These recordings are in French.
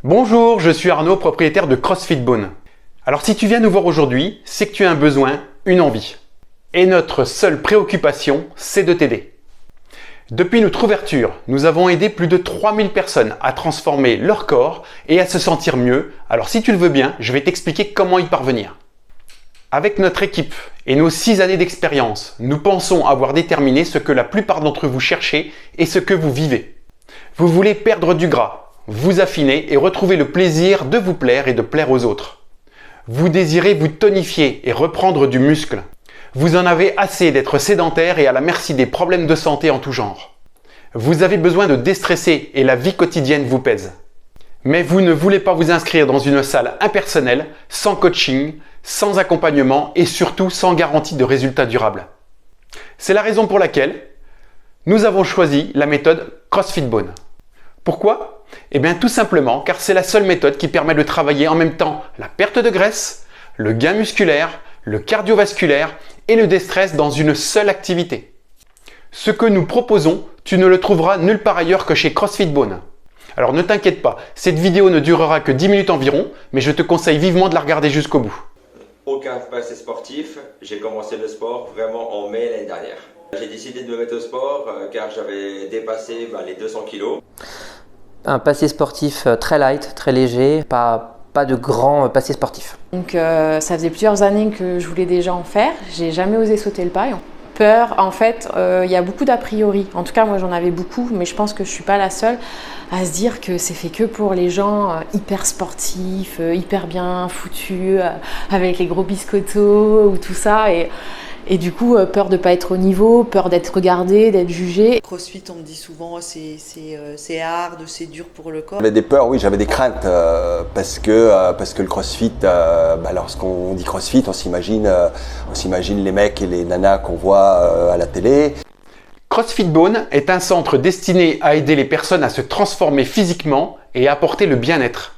Bonjour, je suis Arnaud, propriétaire de CrossFit Beaune. Alors si tu viens nous voir aujourd'hui, c'est que tu as un besoin, une envie. Et notre seule préoccupation, c'est de t'aider. Depuis notre ouverture, nous avons aidé plus de 3000 personnes à transformer leur corps et à se sentir mieux. Alors si tu le veux bien, je vais t'expliquer comment y parvenir. Avec notre équipe et nos 6 années d'expérience, nous pensons avoir déterminé ce que la plupart d'entre vous cherchez et ce que vous vivez. Vous voulez perdre du gras, vous affiner et retrouver le plaisir de vous plaire et de plaire aux autres. Vous désirez vous tonifier et reprendre du muscle. Vous en avez assez d'être sédentaire et à la merci des problèmes de santé en tout genre. Vous avez besoin de déstresser et la vie quotidienne vous pèse. Mais vous ne voulez pas vous inscrire dans une salle impersonnelle, sans coaching, sans accompagnement et surtout sans garantie de résultats durables. C'est la raison pour laquelle nous avons choisi la méthode CrossFit Beaune. Pourquoi ? Eh bien tout simplement car c'est la seule méthode qui permet de travailler en même temps la perte de graisse, le gain musculaire, le cardiovasculaire et le déstress dans une seule activité. Ce que nous proposons, tu ne le trouveras nulle part ailleurs que chez CrossFit Beaune. Alors ne t'inquiète pas, cette vidéo ne durera que 10 minutes environ, mais je te conseille vivement de la regarder jusqu'au bout. Aucun passé sportif, j'ai commencé le sport vraiment en mai l'année dernière. J'ai décidé de me mettre au sport car j'avais dépassé les 200 kilos. Un passé sportif très light, très léger, pas de grand passé sportif. Donc ça faisait plusieurs années que je voulais déjà en faire, j'ai jamais osé sauter le pas. Peur, en fait, il y a beaucoup d'a priori. En tout cas, moi j'en avais beaucoup, mais je pense que je suis pas la seule à se dire que c'est fait que pour les gens hyper sportifs, hyper bien foutus, avec les gros biscottos ou tout ça. Et du coup, peur de ne pas être au niveau, peur d'être regardé, d'être jugé. CrossFit, on me dit souvent c'est hard, c'est dur pour le corps. J'avais des peurs, oui, j'avais des craintes parce que le CrossFit, lorsqu'on dit CrossFit, on s'imagine les mecs et les nanas qu'on voit à la télé. CrossFit Beaune est un centre destiné à aider les personnes à se transformer physiquement et à apporter le bien-être.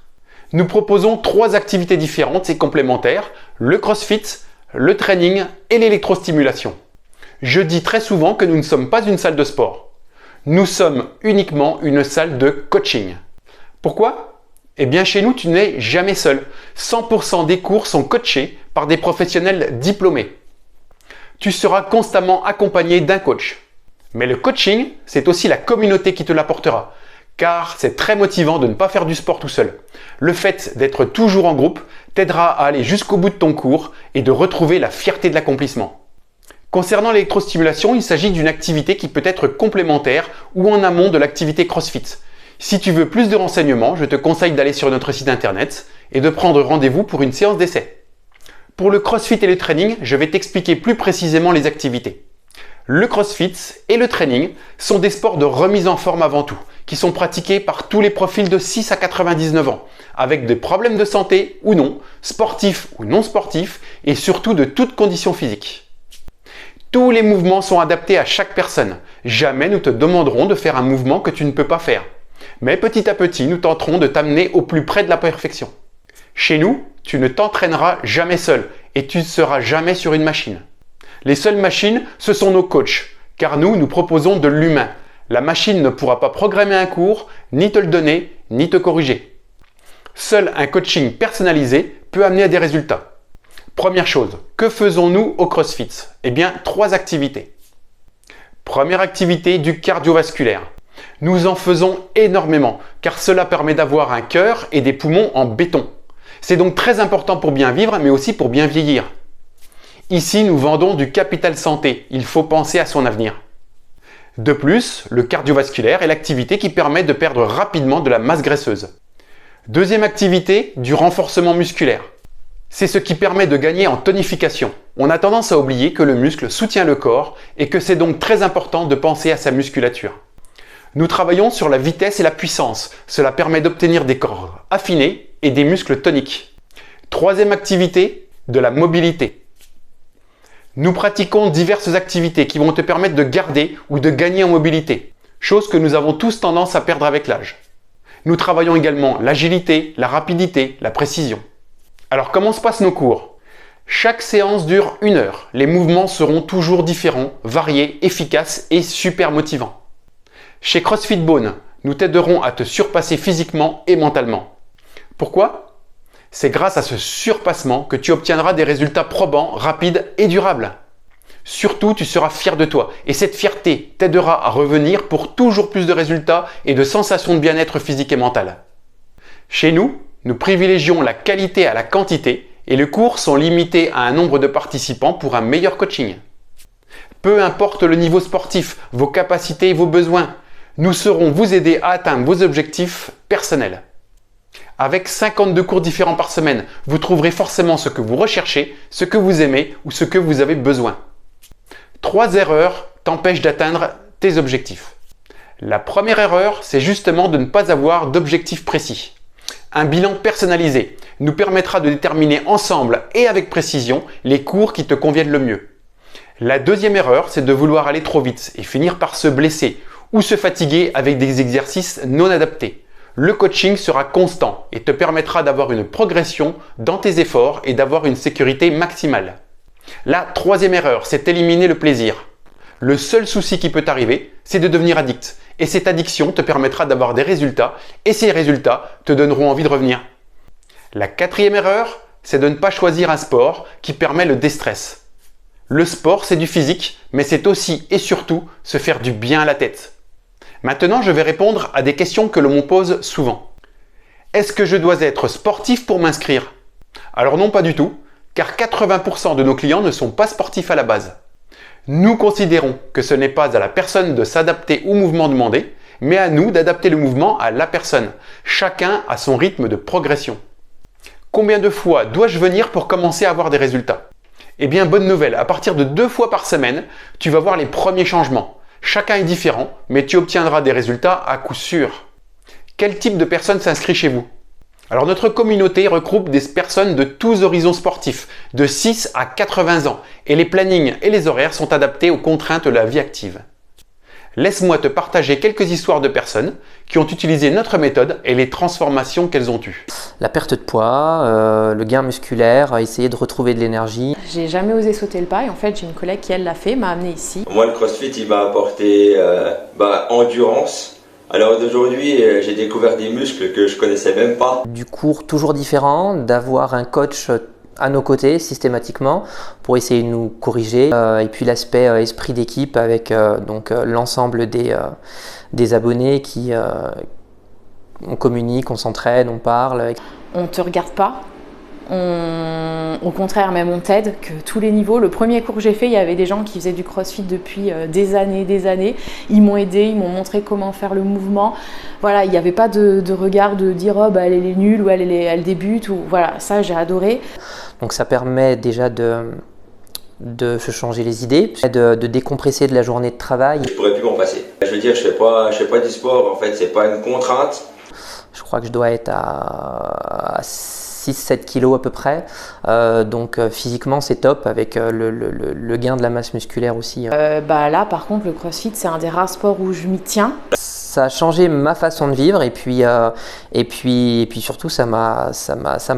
Nous proposons 3 activités différentes et complémentaires, le CrossFit, le training et l'électrostimulation. Je dis très souvent que nous ne sommes pas une salle de sport. Nous sommes uniquement une salle de coaching. Pourquoi ? Eh bien chez nous, tu n'es jamais seul. 100% des cours sont coachés par des professionnels diplômés. Tu seras constamment accompagné d'un coach. Mais le coaching, c'est aussi la communauté qui te l'apportera. Car c'est très motivant de ne pas faire du sport tout seul. Le fait d'être toujours en groupe t'aidera à aller jusqu'au bout de ton cours et de retrouver la fierté de l'accomplissement. Concernant l'électrostimulation, il s'agit d'une activité qui peut être complémentaire ou en amont de l'activité CrossFit. Si tu veux plus de renseignements, je te conseille d'aller sur notre site internet et de prendre rendez-vous pour une séance d'essai. Pour le CrossFit et le training, je vais t'expliquer plus précisément les activités. Le CrossFit et le training sont des sports de remise en forme avant tout, qui sont pratiqués par tous les profils de 6 à 99 ans, avec des problèmes de santé ou non, sportifs ou non sportifs, et surtout de toutes conditions physiques. Tous les mouvements sont adaptés à chaque personne. Jamais nous te demanderons de faire un mouvement que tu ne peux pas faire. Mais petit à petit, nous tenterons de t'amener au plus près de la perfection. Chez nous, tu ne t'entraîneras jamais seul et tu ne seras jamais sur une machine. Les seules machines, ce sont nos coachs, car nous proposons de l'humain. La machine ne pourra pas programmer un cours, ni te le donner, ni te corriger. Seul un coaching personnalisé peut amener à des résultats. Première chose, que faisons-nous au CrossFit ? Eh bien, 3 activités. Première activité, du cardiovasculaire. Nous en faisons énormément, car cela permet d'avoir un cœur et des poumons en béton. C'est donc très important pour bien vivre, mais aussi pour bien vieillir. Ici, nous vendons du capital santé. Il faut penser à son avenir. De plus, le cardiovasculaire est l'activité qui permet de perdre rapidement de la masse graisseuse. Deuxième activité, du renforcement musculaire. C'est ce qui permet de gagner en tonification. On a tendance à oublier que le muscle soutient le corps et que c'est donc très important de penser à sa musculature. Nous travaillons sur la vitesse et la puissance. Cela permet d'obtenir des corps affinés et des muscles toniques. Troisième activité, de la mobilité. Nous pratiquons diverses activités qui vont te permettre de garder ou de gagner en mobilité, chose que nous avons tous tendance à perdre avec l'âge. Nous travaillons également l'agilité, la rapidité, la précision. Alors comment se passent nos cours ? Chaque séance dure 1 heure. Les mouvements seront toujours différents, variés, efficaces et super motivants. Chez CrossFit Beaune, nous t'aiderons à te surpasser physiquement et mentalement. Pourquoi? C'est grâce à ce surpassement que tu obtiendras des résultats probants, rapides et durables. Surtout, tu seras fier de toi et cette fierté t'aidera à revenir pour toujours plus de résultats et de sensations de bien-être physique et mental. Chez nous, nous privilégions la qualité à la quantité et les cours sont limités à un nombre de participants pour un meilleur coaching. Peu importe le niveau sportif, vos capacités et vos besoins, nous saurons vous aider à atteindre vos objectifs personnels. Avec 52 cours différents par semaine, vous trouverez forcément ce que vous recherchez, ce que vous aimez ou ce que vous avez besoin. 3 erreurs t'empêchent d'atteindre tes objectifs. La première erreur, c'est justement de ne pas avoir d'objectif précis. Un bilan personnalisé nous permettra de déterminer ensemble et avec précision les cours qui te conviennent le mieux. La deuxième erreur, c'est de vouloir aller trop vite et finir par se blesser ou se fatiguer avec des exercices non adaptés. Le coaching sera constant et te permettra d'avoir une progression dans tes efforts et d'avoir une sécurité maximale. La troisième erreur, c'est éliminer le plaisir. Le seul souci qui peut t'arriver, c'est de devenir addict. Et cette addiction te permettra d'avoir des résultats et ces résultats te donneront envie de revenir. La quatrième erreur, c'est de ne pas choisir un sport qui permet le déstress. Le sport, c'est du physique, mais c'est aussi et surtout se faire du bien à la tête. Maintenant, je vais répondre à des questions que l'on me pose souvent. Est-ce que je dois être sportif pour m'inscrire? Alors non, pas du tout, car 80% de nos clients ne sont pas sportifs à la base. Nous considérons que ce n'est pas à la personne de s'adapter au mouvement demandé, mais à nous d'adapter le mouvement à la personne. Chacun a son rythme de progression. Combien de fois dois-je venir pour commencer à avoir des résultats? Eh bien, bonne nouvelle, à partir de 2 fois par semaine, tu vas voir les premiers changements. Chacun est différent, mais tu obtiendras des résultats à coup sûr. Quel type de personne s'inscrit chez vous? Alors notre communauté regroupe des personnes de tous horizons sportifs, de 6 à 80 ans, et les plannings et les horaires sont adaptés aux contraintes de la vie active. Laisse-moi te partager quelques histoires de personnes qui ont utilisé notre méthode et les transformations qu'elles ont eues. La perte de poids, le gain musculaire, essayer de retrouver de l'énergie. J'ai jamais osé sauter le pas et en fait j'ai une collègue qui elle l'a fait, m'a amené ici. Moi, le CrossFit, il m'a apporté endurance. Alors d'aujourd'hui, j'ai découvert des muscles que je connaissais même pas. Du cours toujours différent, d'avoir un coach à nos côtés systématiquement pour essayer de nous corriger. Et puis l'aspect esprit d'équipe avec l'ensemble des abonnés qui on communique, on s'entraide, on parle. On te regarde pas. Au contraire, même on t'aide, que tous les niveaux. Le premier cours que j'ai fait, il y avait des gens qui faisaient du crossfit depuis des années. Ils m'ont aidé, ils m'ont montré comment faire le mouvement. Voilà, il n'y avait pas de regard de dire oh, bah, elle est nulle ou elle débute. Ou, voilà, ça j'ai adoré. Donc ça permet déjà de se changer les idées, de décompresser de la journée de travail. Je pourrais plus m'en passer. Je veux dire, je fais pas du sport, en fait, c'est pas une contrainte. Je crois que je dois être à 6-7 kilos à peu près, donc physiquement c'est top avec le gain de la masse musculaire aussi. Là par contre le CrossFit c'est un des rares sports où je m'y tiens. Ça a changé ma façon de vivre et puis surtout ça m'a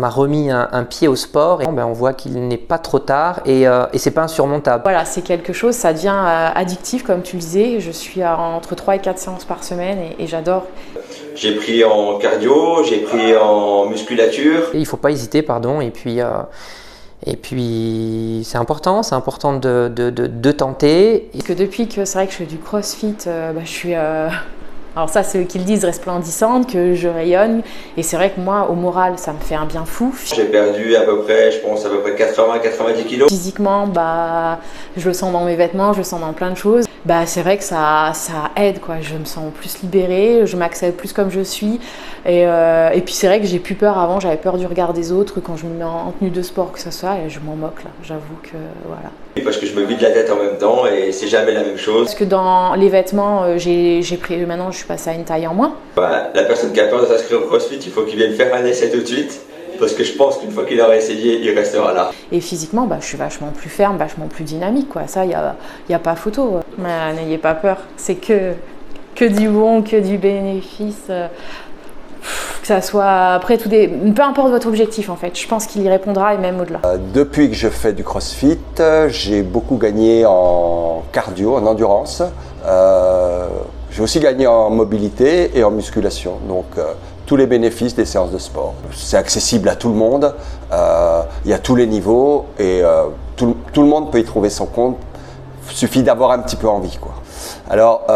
remis un pied au sport. Et on voit qu'il n'est pas trop tard et c'est pas insurmontable. Voilà, c'est quelque chose, ça devient addictif comme tu le disais. Je suis entre 3 et 4 séances par semaine et j'adore. J'ai pris en cardio, j'ai pris en musculature. Et il faut pas hésiter, et puis c'est important de tenter. Parce que depuis que c'est vrai que je fais du CrossFit, je suis alors ça c'est eux qui le disent, resplendissante, que je rayonne. Et c'est vrai que moi au moral ça me fait un bien fou. J'ai perdu à peu près 80-90 kilos. Physiquement je le sens dans mes vêtements, je le sens dans plein de choses. C'est vrai que ça aide quoi. Je me sens plus libérée, je m'accepte plus comme je suis. Et puis c'est vrai que j'ai plus peur avant, j'avais peur du regard des autres quand je me mets en tenue de sport que ce soit et je m'en moque là, j'avoue que voilà. Parce que je me vide la tête en même temps et c'est jamais la même chose. Parce que dans les vêtements, maintenant je suis passée à une taille en moins. La personne qui a peur de s'inscrire au CrossFit, il faut qu'il vienne faire un essai tout de suite. Parce que je pense qu'une fois qu'il aura essayé, il restera là. Et physiquement, je suis vachement plus ferme, vachement plus dynamique, quoi. Ça, il y a pas photo. N'ayez pas peur, c'est que du bon, que du bénéfice. Que ça soit après peu importe votre objectif en fait, je pense qu'il y répondra et même au-delà. Depuis que je fais du CrossFit, j'ai beaucoup gagné en cardio, en endurance. J'ai aussi gagné en mobilité et en musculation. Donc tous les bénéfices des séances de sport. C'est accessible à tout le monde, il y a tous les niveaux et tout le monde peut y trouver son compte. Il suffit d'avoir un petit peu envie, quoi. Alors,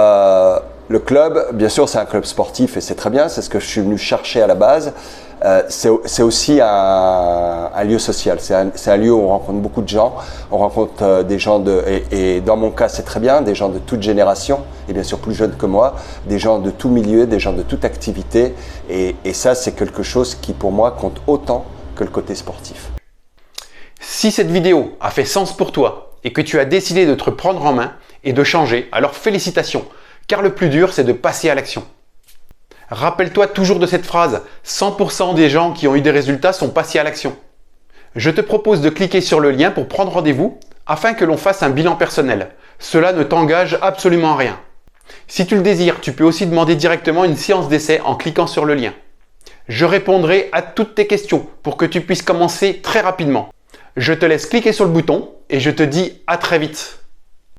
le club, bien sûr, c'est un club sportif et c'est très bien, c'est ce que je suis venu chercher à la base. C'est aussi un lieu social, c'est un lieu où on rencontre beaucoup de gens, on rencontre des gens et dans mon cas c'est très bien, des gens de toute génération et bien sûr plus jeunes que moi, des gens de tout milieu, des gens de toute activité et ça c'est quelque chose qui pour moi compte autant que le côté sportif. Si cette vidéo a fait sens pour toi et que tu as décidé de te prendre en main et de changer, alors félicitations, car le plus dur c'est de passer à l'action. Rappelle-toi toujours de cette phrase, 100% des gens qui ont eu des résultats sont passés à l'action. Je te propose de cliquer sur le lien pour prendre rendez-vous afin que l'on fasse un bilan personnel. Cela ne t'engage absolument à rien. Si tu le désires, tu peux aussi demander directement une séance d'essai en cliquant sur le lien. Je répondrai à toutes tes questions pour que tu puisses commencer très rapidement. Je te laisse cliquer sur le bouton et je te dis à très vite.